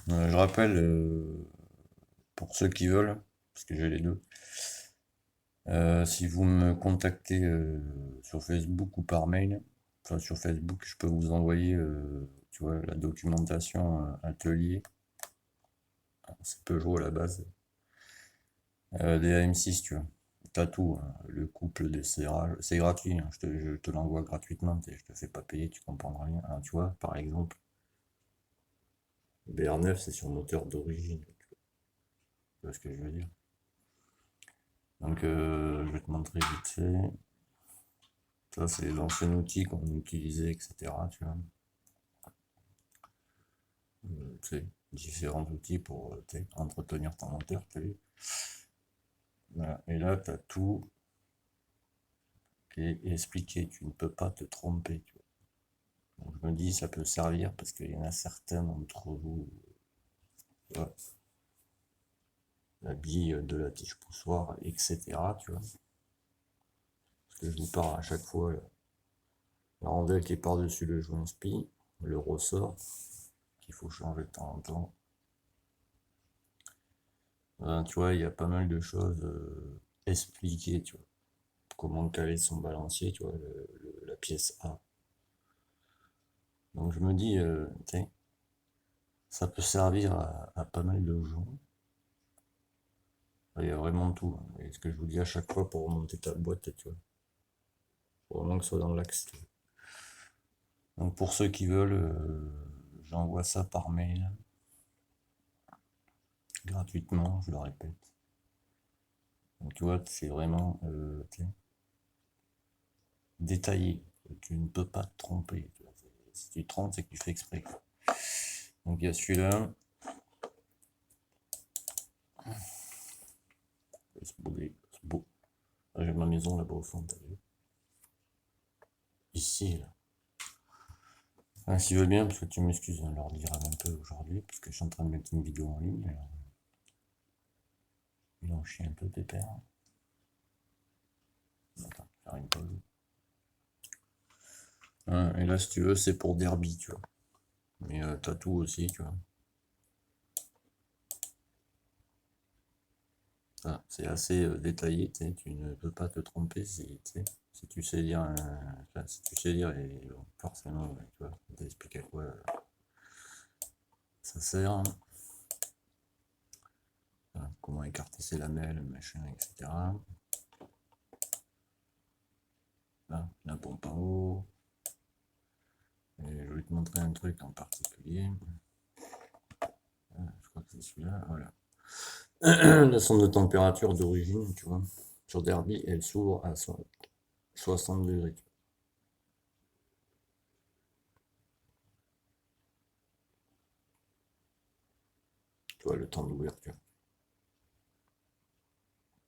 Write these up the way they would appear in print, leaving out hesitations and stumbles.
Je rappelle, pour ceux qui veulent, parce que j'ai les deux, si vous me contactez sur Facebook ou par mail, enfin sur Facebook, je peux vous envoyer, tu vois, la documentation atelier, c'est Peugeot à la base, des AM6, tu vois. T'as tout, hein, le couple des serrages, c'est gratuit, hein, je te l'envoie gratuitement, je te fais pas payer, tu comprendras rien. Hein, tu vois, par exemple, BR9, c'est sur moteur d'origine, tu vois ce que je veux dire. Donc, je vais te montrer vite fait. Ça, c'est les anciens outils qu'on utilisait, etc. Tu vois. Tu sais, différents outils pour entretenir ton moteur, tu as vu. Voilà. Et là, tu as tout qui est expliqué. Tu ne peux pas te tromper. Tu vois. Donc, je me dis, ça peut servir parce qu'il y en a certains d'entre vous, ouais, la bille de la tige poussoir, etc. Tu vois. Parce que je vous parle à chaque fois, la rondelle qui est par-dessus le joint spi, le ressort, qu'il faut changer de temps en temps. Tu vois, il y a pas mal de choses expliquées, tu vois. Comment caler son balancier, tu vois, la pièce A. Donc je me dis, ça peut servir à pas mal de gens. Il y a vraiment tout, hein. Et ce que je vous dis à chaque fois pour remonter ta boîte, tu vois. Faut vraiment que ce soit dans l'axe. Donc pour ceux qui veulent, j'envoie ça par mail, gratuitement, je le répète. Donc tu vois, c'est vraiment détaillé. Tu ne peux pas te tromper. Tu vois. Si tu te trompes, c'est que tu fais exprès. Donc il y a celui-là. C'est beau, c'est beau. Ah, j'ai ma maison là-bas au fond, t'as vu. Ici, là. Ah, s'il veut bien, parce que tu m'excuses, on leur dira un peu aujourd'hui, parce que je suis en train de mettre une vidéo en ligne. Alors, il en chie un peu pépère. Attends, faire une pause. Ah, et là, si tu veux, c'est pour Derby, tu vois. Mais t'as tout aussi, tu vois. Ah, c'est assez détaillé, tu ne peux pas te tromper si tu sais lire, enfin, si tu sais lire, et bon, forcément, tu vois, on t'explique à quoi ça sert. Voilà, comment écarter ses lamelles, machin, etc. Là, la pompe en haut. Et je vais te montrer un truc en particulier. Je crois que c'est celui-là, voilà. La sonde de température d'origine, tu vois, sur Derby, elle s'ouvre à 60 degrés. Tu vois, le temps d'ouverture.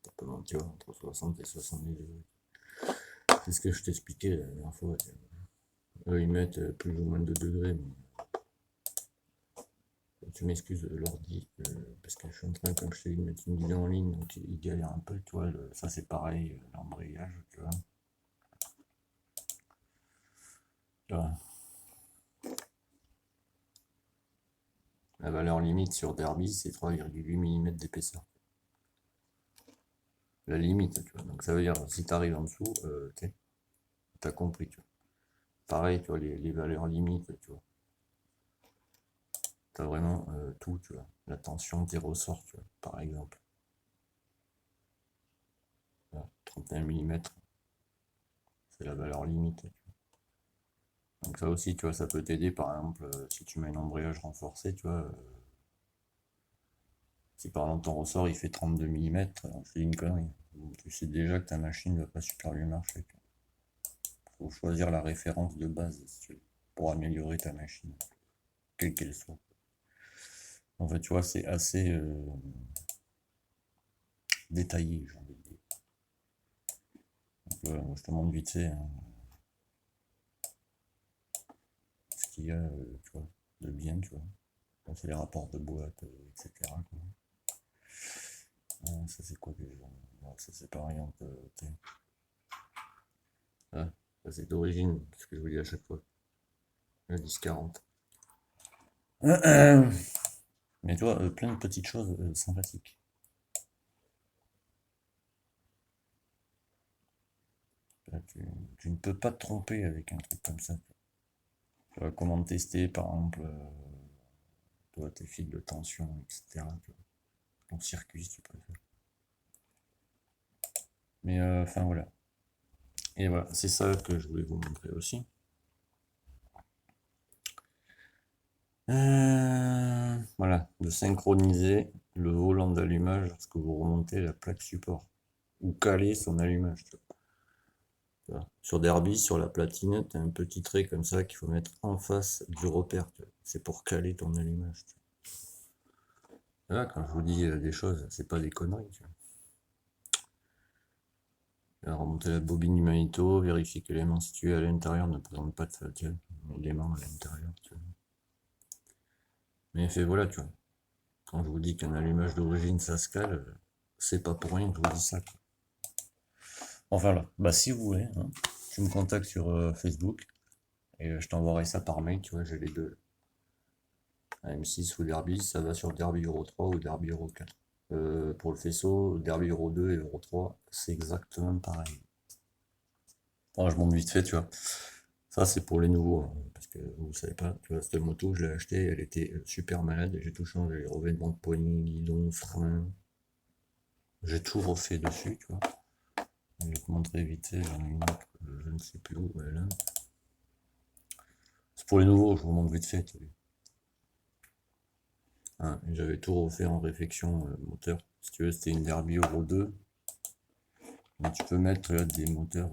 Ça peut mentir entre 60 et 70 degrés. C'est ce que je t'expliquais la dernière fois. Eux, ils mettent plus ou moins de degrés. Mais tu m'excuses l'ordi, parce que je suis en train, comme je t'ai dit, de mettre une vidéo en ligne, donc il galère un peu, tu vois. Ça, c'est pareil, l'embrayage, tu vois. Tu vois. La valeur limite sur Derby, c'est 3,8 mm d'épaisseur. La limite, tu vois. Donc ça veut dire, si tu arrives en dessous, t'as compris, tu vois. Pareil, tu vois, les valeurs limites, tu vois. T'as vraiment tout, tu vois. La tension des ressorts, tu vois, par exemple. Voilà, 31 mm, c'est la valeur limite. Tu vois. Donc ça aussi, tu vois, ça peut t'aider, par exemple, si tu mets un embrayage renforcé, tu vois. Si par exemple ton ressort il fait 32 mm, c'est une connerie. Tu sais déjà que ta machine ne va pas super bien marcher. Il faut choisir la référence de base si tu veux, pour améliorer ta machine, quelle qu'elle soit. En fait, tu vois, c'est assez détaillé, j'ai envie de dire. Donc, voilà, je te montre vite fait hein, ce qu'il y a, tu vois, de bien, tu vois. Bon, c'est les rapports de boîte, etc. Quoi. Ça c'est quoi déjà? Bon, ça c'est pareil, on peut. Ah, ça c'est d'origine, ce que je vous dis à chaque fois. Le 1040. Mais tu vois, plein de petites choses sympathiques. Là, tu ne peux pas te tromper avec un truc comme ça. Tu vois, comment tester, par exemple, tu vois, tes fils de tension, etc. Tu vois, ton circuit, si tu préfères. Mais enfin voilà. Et voilà, c'est ça que je voulais vous montrer aussi. Voilà, de synchroniser le volant d'allumage lorsque vous remontez la plaque support. Ou caler son allumage. Tu vois. Sur Derby, sur la platine, tu as un petit trait comme ça qu'il faut mettre en face du repère. C'est pour caler ton allumage. Là, quand je vous dis des choses, c'est pas des conneries. Tu vois. Remonter la bobine du magnéto, vérifier que l'aimant situé à l'intérieur ne présente pas de fatigue. L'aimant à l'intérieur. Mais fait voilà, tu vois. Quand je vous dis qu'un allumage d'origine ça se cale, c'est pas pour rien que je vous dis ça. Quoi. Enfin là, bah si vous voulez, hein, tu me contactes sur Facebook et je t'enverrai ça par mail, tu vois, j'ai les deux. M6 ou Derby, ça va sur Derby Euro 3 ou Derby Euro 4. Pour le faisceau, Derby Euro 2 et Euro 3, c'est exactement pareil. Bon, je monte vite fait, tu vois. Ça, c'est pour les nouveaux, hein, parce que vous savez pas, tu vois, cette moto, je l'ai achetée, elle était super malade, j'ai tout changé, les revêtements de poignée, guidon, frein, j'ai tout refait dessus, tu vois. Je vais te montrer vite fait, j'en ai une autre, je ne sais plus où elle est là. C'est pour les nouveaux, je vous montre vite fait, tu vois. Hein, j'avais tout refait en réflexion moteur. Si tu veux, c'était une Derby Euro 2. Mais tu peux mettre là, des moteurs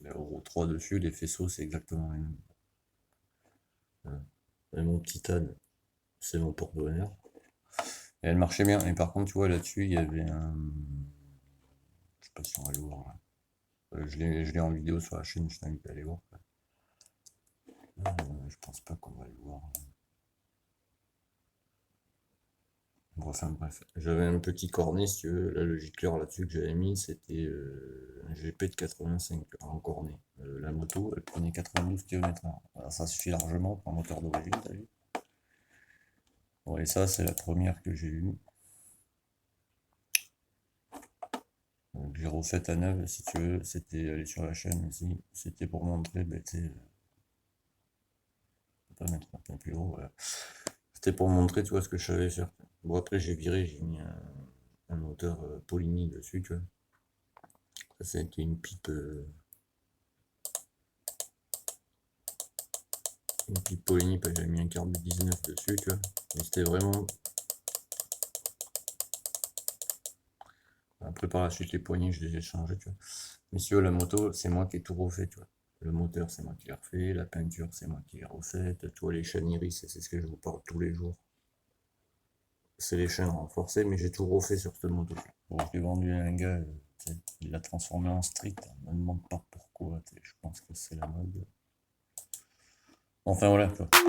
Euro 3 dessus, les faisceaux c'est exactement les mêmes. Et mon titane, c'est mon porte-bonheur. Et elle marchait bien. Et par contre, tu vois, là-dessus, il y avait un. Je sais pas si on va le voir là. Je l'ai en vidéo sur la chaîne, je t'invite à aller voir. Je pense pas qu'on va le voir. Enfin bref, j'avais un petit cornet, si tu veux, là le gicleur là-dessus que j'avais mis, c'était un GP de 85 en cornet. La moto, elle prenait 92 km/h. Alors, ça suffit largement pour un moteur d'origine, t'as vu. Bon, et ça, c'est la première que j'ai eue. Donc j'ai refait à neuf, si tu veux, c'était aller sur la chaîne ici, c'était pour montrer, ben, tu sais, pas mettre un peu plus haut, voilà. C'était pour montrer, tu vois, ce que je savais faire. Bon, après, j'ai viré, j'ai mis un moteur Polini dessus, tu vois. Ça, c'était une pipe Polini, parce que j'avais mis un carbu 19 dessus, tu vois. Mais c'était vraiment. Après, par la suite, les poignées, je les ai changés, tu vois. Mais si tu veux, la moto, c'est moi qui ai tout refait, tu vois. Le moteur, c'est moi qui l'ai refait. La peinture, c'est moi qui l'ai refaite. Tu vois, les chaînes iris, c'est ce que je vous parle tous les jours. C'est les chaînes renforcées, mais j'ai tout refait sur cette moto. Bon, je l'ai vendu à un gars, il l'a transformé en street. On me demande pas pourquoi, je pense que c'est la mode. Enfin voilà, quoi.